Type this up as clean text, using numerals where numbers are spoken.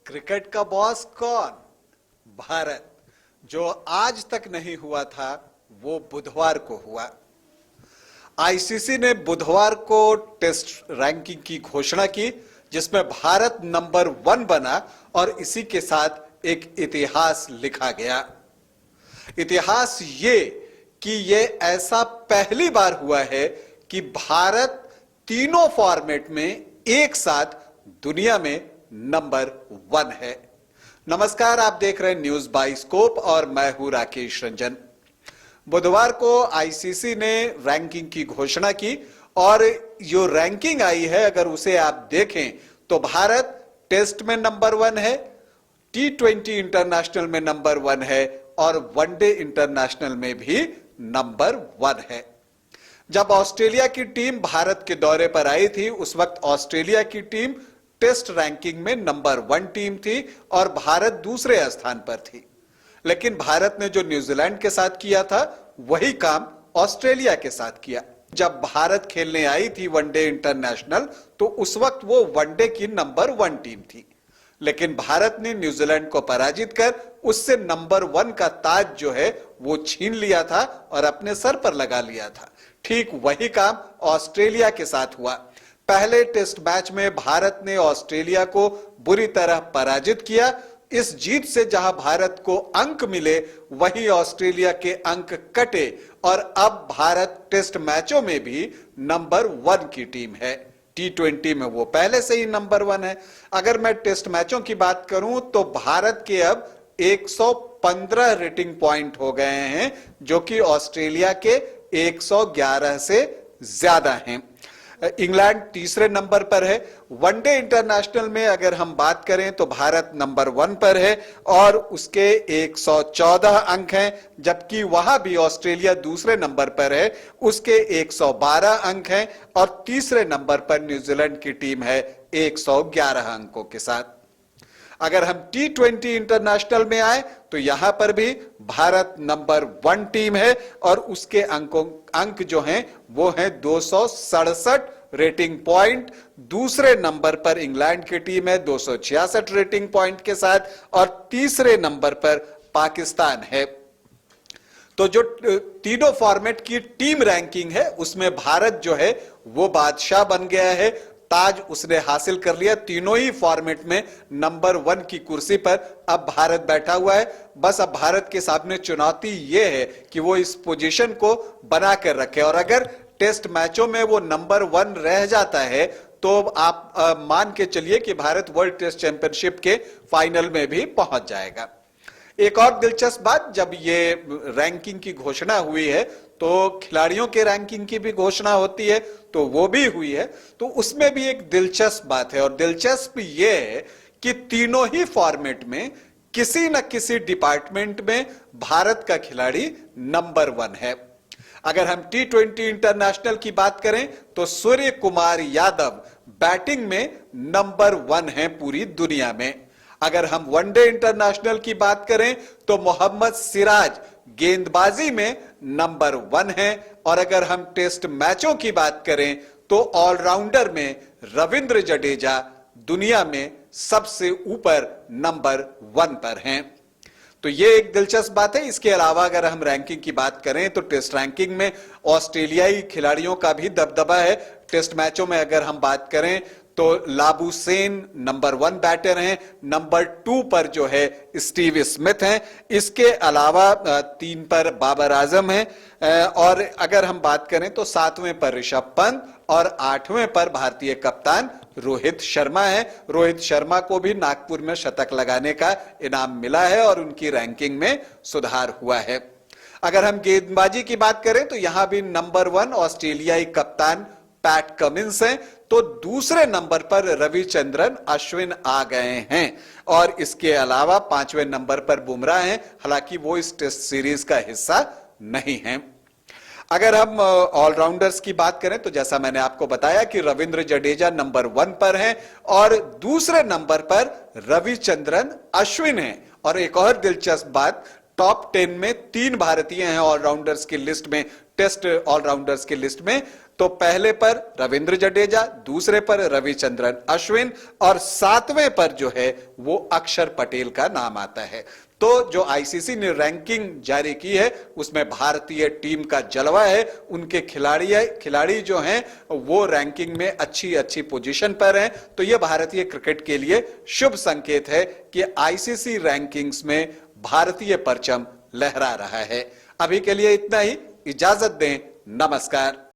Cricket का boss कौन? भारत। जो आज तक नहीं हुआ था वो बुधवार को हुआ। आईसीसी ने बुधवार को टेस्ट रैंकिंग की घोषणा की जिसमें भारत नंबर 1 बना और इसी के साथ एक इतिहास लिखा गया। इतिहास ये कि ये ऐसा पहली बार हुआ है कि भारत तीनों फॉर्मेट में एक साथ दुनिया में नंबर 1 है। नमस्कार, आप देख रहे हैं न्यूज बाय स्कोप और मैं हूं राकेश रंजन। बुधवार को आईसीसी ने रैंकिंग की घोषणा की और जो रैंकिंग आई है अगर उसे आप देखें तो भारत टेस्ट में नंबर 1 है, T20 इंटरनेशनल में नंबर 1 है और वनडे इंटरनेशनल में भी नंबर 1 है। जब ऑस्ट्रेलिया की टीम भारत के दौरे पर आई थी उस वक्त ऑस्ट्रेलिया की टीम टेस्ट रैंकिंग में नंबर 1 टीम थी और भारत दूसरे स्थान पर थी। लेकिन भारत ने जो न्यूजीलैंड के साथ किया था वही काम ऑस्ट्रेलिया के साथ किया। जब भारत खेलने आई थी वनडे इंटरनेशनल तो उस वक्त वो वनडे की नंबर 1 टीम थी, लेकिन भारत ने न्यूजीलैंड को पराजित कर उससे नंबर 1 का ताज जो है वो छीन लिया था और अपने सर पर लगा लिया था। ठीक वही काम ऑस्ट्रेलिया के साथ हुआ। पहले टेस्ट मैच में भारत ने ऑस्ट्रेलिया को बुरी तरह पराजित किया। इस जीत से जहां भारत को अंक मिले वहीं ऑस्ट्रेलिया के अंक कटे और अब भारत टेस्ट मैचों में भी नंबर 1 की टीम है। T20 में वो पहले से ही नंबर 1 है। अगर मैं टेस्ट मैचों की बात करूं तो भारत के अब 115 रेटिंग पॉइंट हो गए हैं जो कि ऑस्ट्रेलिया के 111 से ज्यादा हैं। इंग्लैंड तीसरे नंबर पर है। वनडे इंटरनेशनल में अगर हम बात करें तो भारत नंबर 1 पर है और उसके 114 अंक हैं, जबकि वहां भी ऑस्ट्रेलिया दूसरे नंबर पर है, उसके 112 अंक हैं और तीसरे नंबर पर न्यूजीलैंड की टीम है 111 अंकों के साथ। अगर हम T20 इंटरनेशनल में आए तो यहां पर भी भारत नंबर 1 टीम है और उसके अंक जो हैं वो हैं 267 रेटिंग पॉइंट। दूसरे नंबर पर इंग्लैंड की टीम है 266 रेटिंग पॉइंट के साथ और तीसरे नंबर पर पाकिस्तान है। तो जो तीनों फॉर्मेट की टीम रैंकिंग है उसमें भारत जो है वो बादशाह बन गया है, ताज उसने हासिल कर लिया। तीनों ही फॉर्मेट में नंबर 1 की कुर्सी पर अब भारत बैठा हुआ है। बस अब भारत के सामने चुनौती यह है कि वो इस पोजीशन को बनाकर रखे और अगर टेस्ट मैचों में वो नंबर 1 रह जाता है तो आप मान के चलिए कि भारत वर्ल्ड टेस्ट चैंपियनशिप के फाइनल में भी पहुंच जाएगा। एक और दिलचस्प बात, जब ये रैंकिंग की घोषणा हुई है तो खिलाड़ियों के रैंकिंग की भी घोषणा होती है, तो वो भी हुई है। तो उसमें भी एक दिलचस्प बात है और दिलचस्प ये है कि तीनों ही फॉर्मेट में किसी न किसी डिपार्टमेंट में भारत का खिलाड़ी नंबर 1 है। अगर हम T20 इंटरनेशनल की बात करें तो सूर्य कुमार यादव बैटिंग में नंबर 1 है पूरी दुनिया में। अगर हम वनडे इंटरनेशनल की बात करें तो मोहम्मद सिराज गेंदबाजी में नंबर 1 है और अगर हम टेस्ट मैचों की बात करें तो ऑलराउंडर में रविंद्र जडेजा दुनिया में सबसे ऊपर नंबर 1 पर हैं। तो ये एक दिलचस्प बात है। इसके अलावा अगर हम रैंकिंग की बात करें तो टेस्ट रैंकिंग में ऑस्ट्रेलियाई खिलाड़ियों का भी दबदबा है। टेस्ट मैचों में अगर हम बात करें तो लाबुशेन नंबर 1 बैटर हैं, नंबर 2 पर जो है स्टीव स्मिथ हैं, इसके अलावा 3 पर बाबर आजम हैं और अगर हम बात करें तो 7वें पर ऋषभ पंत और 8वें पर भारतीय कप्तान रोहित शर्मा है। रोहित शर्मा को भी नागपुर में शतक लगाने का इनाम मिला है और उनकी रैंकिंग में सुधार हुआ है। अगर हम गेंदबाजी की बात करें तो यहां भी नंबर 1 ऑस्ट्रेलियाई कप्तान पैट कमिंस हैं, तो दूसरे नंबर पर रविचंद्रन अश्विन आ गए हैं और इसके अलावा 5वें नंबर पर बुमराह हैं, हालांकि वो इस टेस्ट सीरीज का हिस्सा नहीं हैं। अगर हम ऑलराउंडर्स की बात करें तो जैसा मैंने आपको बताया कि रविंद्र जडेजा नंबर 1 पर हैं और दूसरे नंबर पर रविचंद्रन अश्विन हैं। और एक और दिलचस्प बात, टॉप 10 में 3 भारतीय हैं ऑलराउंडर्स की लिस्ट में, टेस्ट ऑलराउंडर्स की लिस्ट में। तो पहले पर रविंद्र जडेजा, दूसरे पर रविचंद्रन अश्विन और सातवें पर जो है वो अक्षर पटेल का नाम आता है। तो जो आईसीसी ने रैंकिंग जारी की है उसमें भारतीय टीम का जलवा है, उनके खिलाड़ी जो हैं वो रैंकिंग में अच्छी अच्छी पोजीशन पर हैं। तो यह भारतीय क्रिकेट के लिए शुभ संकेत है कि आईसीसी रैंकिंग्स में भारतीय परचम लहरा रहा है। अभी के लिए इतना ही, इजाजत दें, नमस्कार।